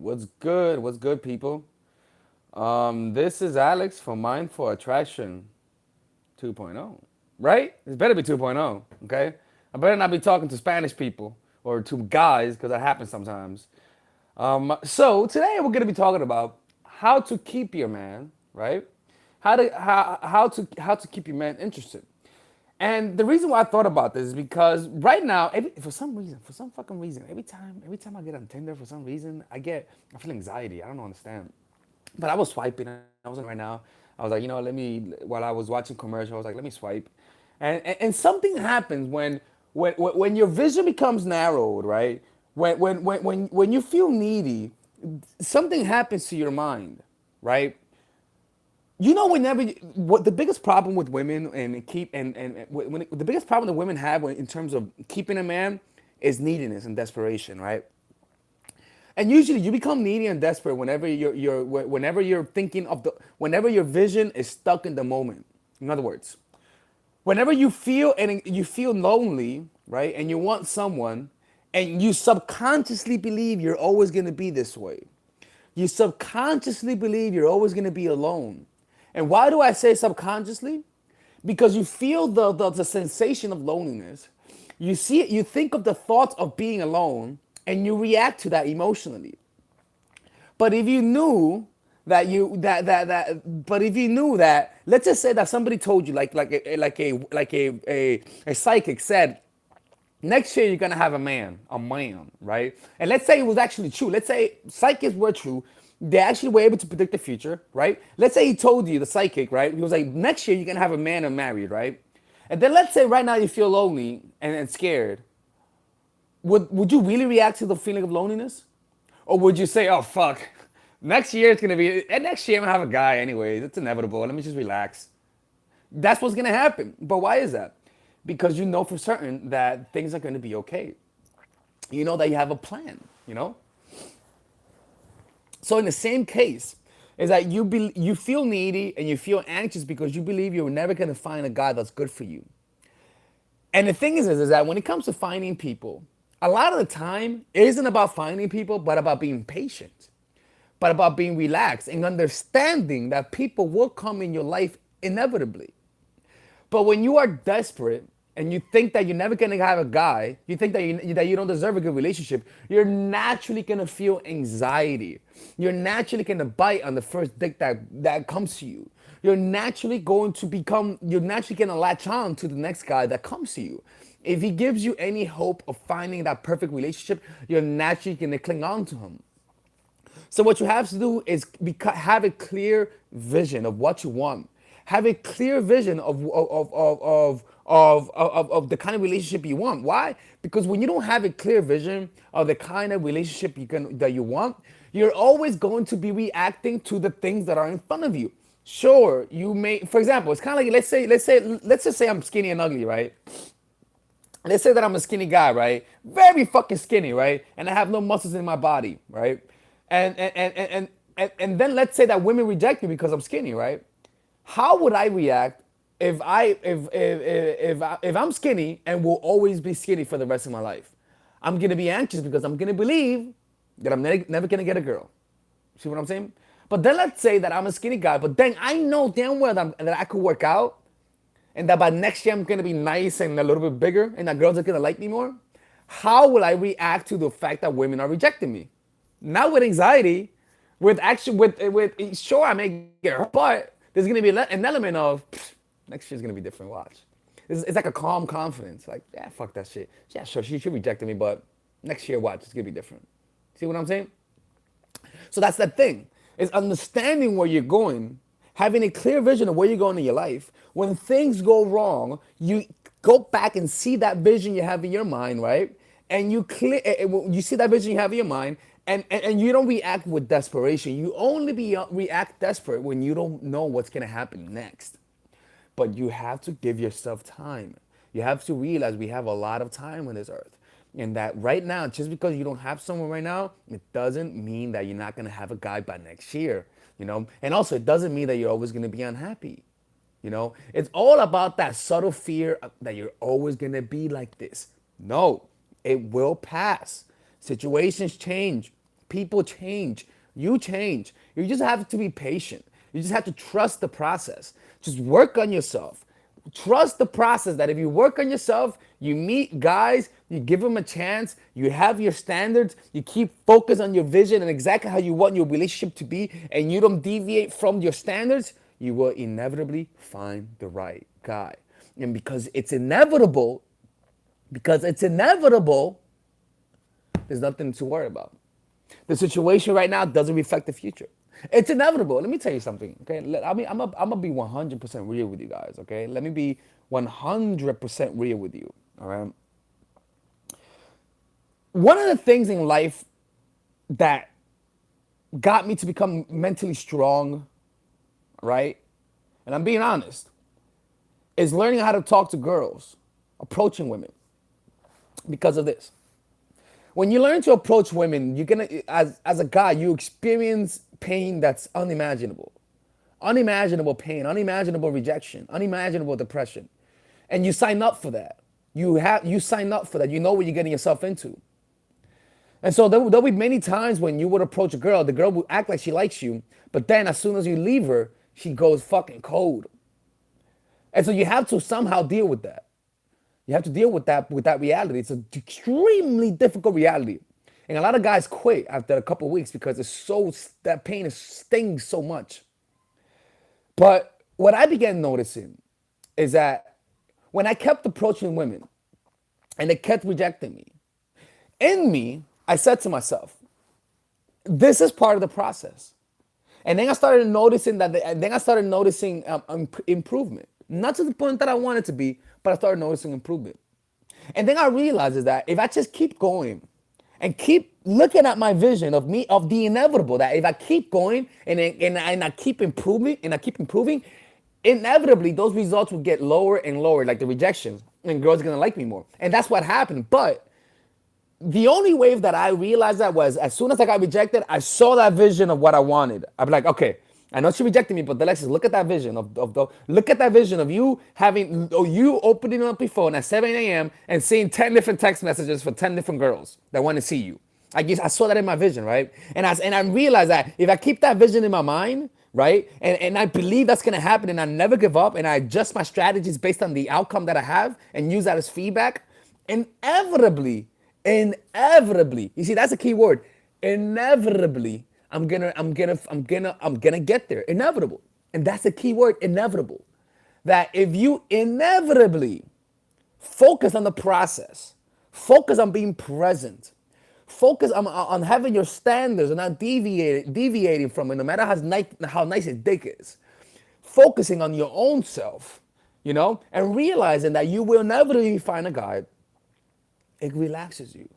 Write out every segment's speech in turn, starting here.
What's good? What's good, people? This is Alex from Mindful Attraction 2.0. Right? It better be 2.0, okay? I better not be talking to Spanish people or to guys because that happens sometimes. So today we're gonna be talking about how to keep your man, right? How to keep your man interested. And the reason why I thought about this is because right now, for some reason, for some fucking reason, every time I get on Tinder, for some reason, I feel anxiety. I don't understand. But I was swiping. I was on right now. I was like, let me. While I was watching commercial, I was like, let me swipe. And something happens when your vision becomes narrowed, right? When you feel needy, something happens to your mind, right? What the biggest problem with women the biggest problem that women have in terms of keeping a man is neediness and desperation, right? And usually you become needy and desperate whenever you're thinking of the whenever your vision is stuck in the moment. In other words, whenever you feel lonely, right, and you want someone, and you subconsciously believe you're always going to be this way. You subconsciously believe you're always going to be alone. And why do I say subconsciously? Because you feel the sensation of loneliness. You think of the thoughts of being alone, and you react to that emotionally. But if you knew that you that but if you knew that, let's just say that somebody told you, a psychic said, next year you're gonna have a man, right? And let's say it was actually true. Let's say psychics were true. They actually were able to predict the future, right? Let's say he told you, the psychic, right? He was like, next year you're gonna have a man and married, right? And then let's say right now you feel lonely and scared. Would you really react to the feeling of loneliness? Or would you say, oh fuck, next year it's gonna be and next year I'm gonna have a guy anyways. It's inevitable. Let me just relax. That's what's gonna happen. But why is that? Because you know for certain that things are gonna be okay. You know that you have a plan. So in the same case, is that you feel needy and you feel anxious because you believe you're never gonna find a guy that's good for you. And the thing is that when it comes to finding people, a lot of the time it isn't about finding people, but about being patient, but about being relaxed and understanding that people will come in your life inevitably. But when you are desperate and you think that you're never gonna have a guy, you think that you don't deserve a good relationship, you're naturally gonna feel anxiety. You're naturally gonna bite on the first dick that comes to you. You're naturally gonna latch on to the next guy that comes to you. If he gives you any hope of finding that perfect relationship, you're naturally gonna cling on to him. So what you have to do is have a clear vision of what you want. Have a clear vision of the kind of relationship you want. Why? Because when you don't have a clear vision of the kind of relationship that you want, you're always going to be reacting to the things that are in front of you. Sure, you may, for example, it's kind of like let's just say I'm skinny and ugly, right? Let's say that I'm a skinny guy, right? Very fucking skinny, right? And I have no muscles in my body, right? And then let's say that women reject me because I'm skinny, right? How would I react if I'm skinny and will always be skinny for the rest of my life? I'm gonna be anxious because I'm gonna believe that I'm never gonna get a girl. See what I'm saying? But then let's say that I'm a skinny guy, but then I know damn well that I could work out and that by next year I'm gonna be nice and a little bit bigger and that girls are gonna like me more. How will I react to the fact that women are rejecting me? Not with anxiety, with sure I may get hurt, but there's gonna be an element of next year's gonna be different. Watch. It's like a calm confidence. Like, yeah, fuck that shit. Yeah, sure, she rejected me, but next year, watch, it's gonna be different. See what I'm saying? So that's the thing. Is understanding where you're going, having a clear vision of where you're going in your life. When things go wrong, you go back and see that vision you have in your mind, right? And you see that vision you have in your mind, and you don't react with desperation. You only react desperate when you don't know what's gonna happen next. But you have to give yourself time. You have to realize we have a lot of time on this earth. And that right now, just because you don't have someone right now, it doesn't mean that you're not gonna have a guy by next year. And also, it doesn't mean that you're always gonna be unhappy. It's all about that subtle fear that you're always gonna be like this. No, it will pass. Situations change. People change. You change. You just have to be patient. You just have to trust the process. Just work on yourself. Trust the process that if you work on yourself, you meet guys, you give them a chance, you have your standards, you keep focus on your vision and exactly how you want your relationship to be, and you don't deviate from your standards, you will inevitably find the right guy. And because it's inevitable, there's nothing to worry about. The situation right now doesn't reflect the future. It's inevitable. Let me tell you something, okay? I'm gonna be 100% real with you guys, okay? Let me be 100% real with you, all right? One of the things in life that got me to become mentally strong, right? And I'm being honest, is learning how to talk to girls, approaching women because of this. When you learn to approach women, you're gonna, as a guy, you experience pain that's unimaginable. Unimaginable pain, unimaginable rejection, unimaginable depression. And you sign up for that. You sign up for that. You know what you're getting yourself into. And so there'll be many times when you would approach a girl, the girl will act like she likes you, but then as soon as you leave her, she goes fucking cold. And so you have to somehow deal with that. You have to deal with that reality. It's an extremely difficult reality. And a lot of guys quit after a couple of weeks because that pain stings so much. But what I began noticing is that when I kept approaching women and they kept rejecting me, in me, I said to myself, this is part of the process. And then I started noticing improvement. Not to the point that I wanted to be, but I started noticing improvement. And then I realized is that if I just keep going and keep looking at my vision of the inevitable, that if I keep going and I keep improving inevitably those results will get lower and lower, like the rejections, and girls are gonna like me more. And that's what happened. But the only way that I realized that was as soon as I got rejected, I saw that vision of what I wanted. I'd be like, okay, I know she rejected me, but Alexis, look at that vision look at that vision of you you opening up your phone at 7 a.m. and seeing 10 different text messages for 10 different girls that want to see you. I saw that in my vision, right? And I realized that if I keep that vision in my mind, right, and I believe that's gonna happen, and I never give up, and I adjust my strategies based on the outcome that I have, and use that as feedback, inevitably, you see, that's a key word, inevitably. I'm gonna get there. Inevitable. And that's the key word, inevitable. That if you inevitably focus on the process, focus on being present, focus on having your standards and not deviating from it, no matter how nice your dick is. Focusing on your own self, and realizing that you will inevitably find a guy, it relaxes you.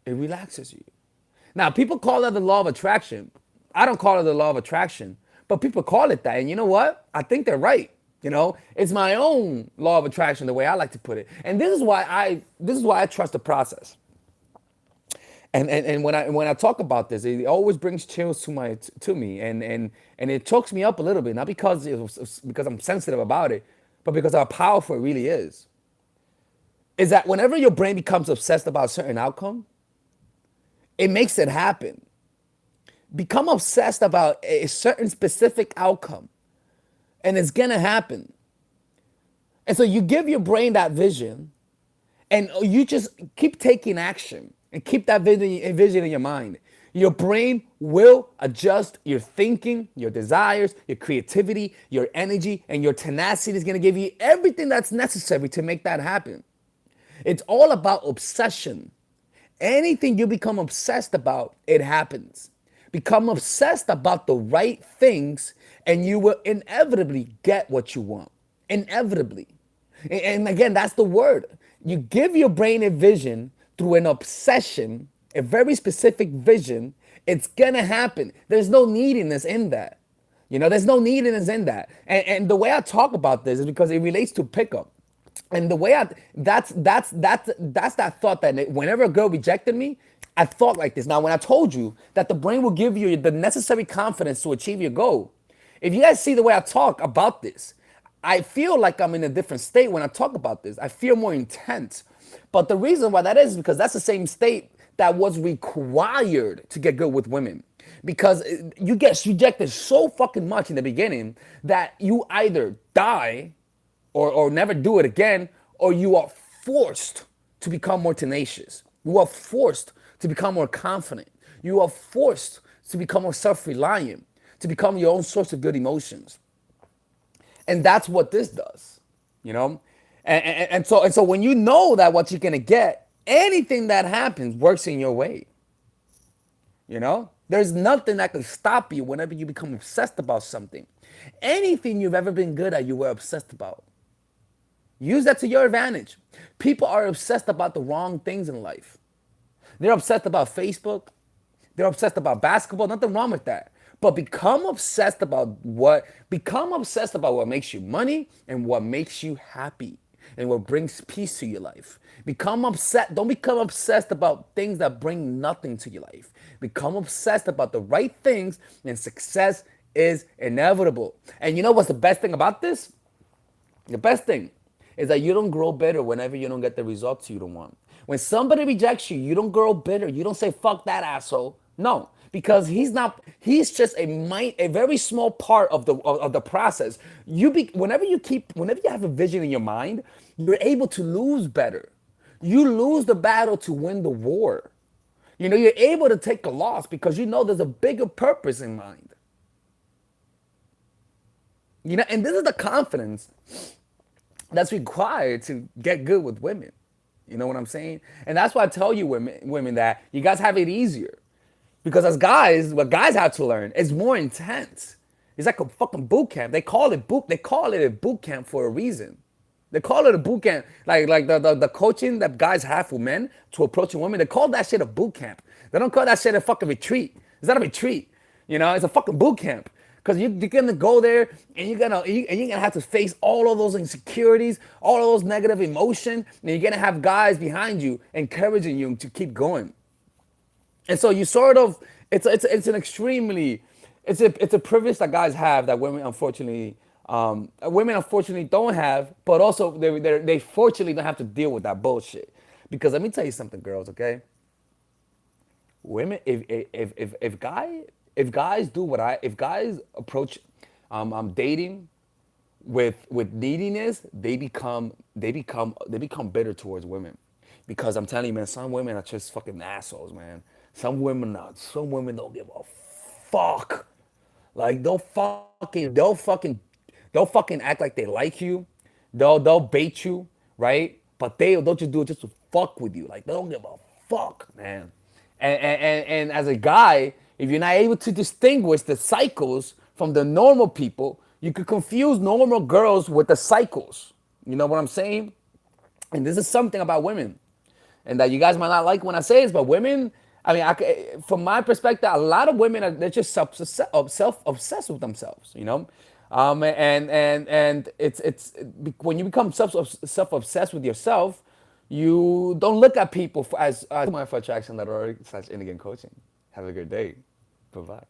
It relaxes you. Now, people call that the law of attraction. I don't call it the law of attraction, but people call it that. And you know what? I think they're right. It's my own law of attraction, the way I like to put it. And this is why I trust the process. And when I talk about this, it always brings chills to me, and it chokes me up a little bit, not because I'm sensitive about it, but because how powerful it really is. Is that whenever your brain becomes obsessed about a certain outcome, it makes it happen. Become obsessed about a certain specific outcome, and it's gonna happen. And so you give your brain that vision, and you just keep taking action and keep that vision in your mind. Your brain will adjust your thinking, your desires, your creativity, your energy, and your tenacity is gonna give you everything that's necessary to make that happen. It's all about obsession. Anything you become obsessed about, it happens. Become obsessed about the right things, and you will inevitably get what you want. Inevitably. And again, that's the word. You give your brain a vision through an obsession, a very specific vision, it's gonna happen. There's no neediness in that. There's no neediness in that. And the way I talk about this is because it relates to pickup. And the way that's that thought that whenever a girl rejected me, I thought like this. Now, when I told you that the brain will give you the necessary confidence to achieve your goal, if you guys see the way I talk about this, I feel like I'm in a different state when I talk about this. I feel more intense. But the reason why that is because that's the same state that was required to get good with women. Because you get rejected so fucking much in the beginning that you either die or never do it again, or you are forced to become more tenacious. You are forced to become more confident. You are forced to become more self-reliant, to become your own source of good emotions. And that's what this does, you know? And so when you know that what you're gonna get, anything that happens works in your way. You know? There's nothing that can stop you whenever you become obsessed about something. Anything you've ever been good at, you were obsessed about. Use that to your advantage. People are obsessed about the wrong things in life. They're obsessed about Facebook. They're obsessed about basketball. Nothing wrong with that. But become obsessed about what makes you money and what makes you happy and what brings peace to your life. Become upset. Don't become obsessed about things that bring nothing to your life. Become obsessed about the right things, and success is inevitable. And you know what's the best thing about this? The best thing is that you don't grow bitter whenever you don't get the results you don't want. When somebody rejects you, you don't grow bitter. You don't say, fuck that asshole. No, because he's just a very small part of the process. Whenever you have a vision in your mind, you're able to lose better. You lose the battle to win the war. You know, you're able to take a loss because you know there's a bigger purpose in mind. You know, and this is the confidence that's required to get good with women. You know what I'm saying? And that's why I tell you women that you guys have it easier. Because as guys, what guys have to learn is more intense. It's like a fucking boot camp. They call it a boot camp for a reason. They call it a boot camp. Like the coaching that guys have for men to approaching women, they call that shit a boot camp. They don't call that shit a fucking retreat. It's not a retreat. You know, it's a fucking boot camp. Because you're gonna go there and you're gonna have to face all of those insecurities, all of those negative emotion, and you're gonna have guys behind you encouraging you to keep going. And so you sort of it's an extremely it's a privilege that guys have that women unfortunately don't have, but also they fortunately don't have to deal with that bullshit. Because let me tell you something, girls, okay? Women, if guys approach dating with neediness, they become bitter towards women. Because I'm telling you, man, some women are just fucking assholes, man. Some women don't give a fuck. Like they'll fucking act like they like you. They'll bait you, right? But they'll just do it just to fuck with you. Like they don't give a fuck, man. And as a guy, if you're not able to distinguish the cycles from the normal people, you could confuse normal girls with the cycles. You know what I'm saying? And this is something about women, and that you guys might not like when I say this, but women, I mean, from my perspective, a lot of women they're just self-obsessed with themselves, you know, and it's when you become self-obsessed with yourself, you don't look at people as my for attraction.org/Indian coaching. Have a good day. Bye bye.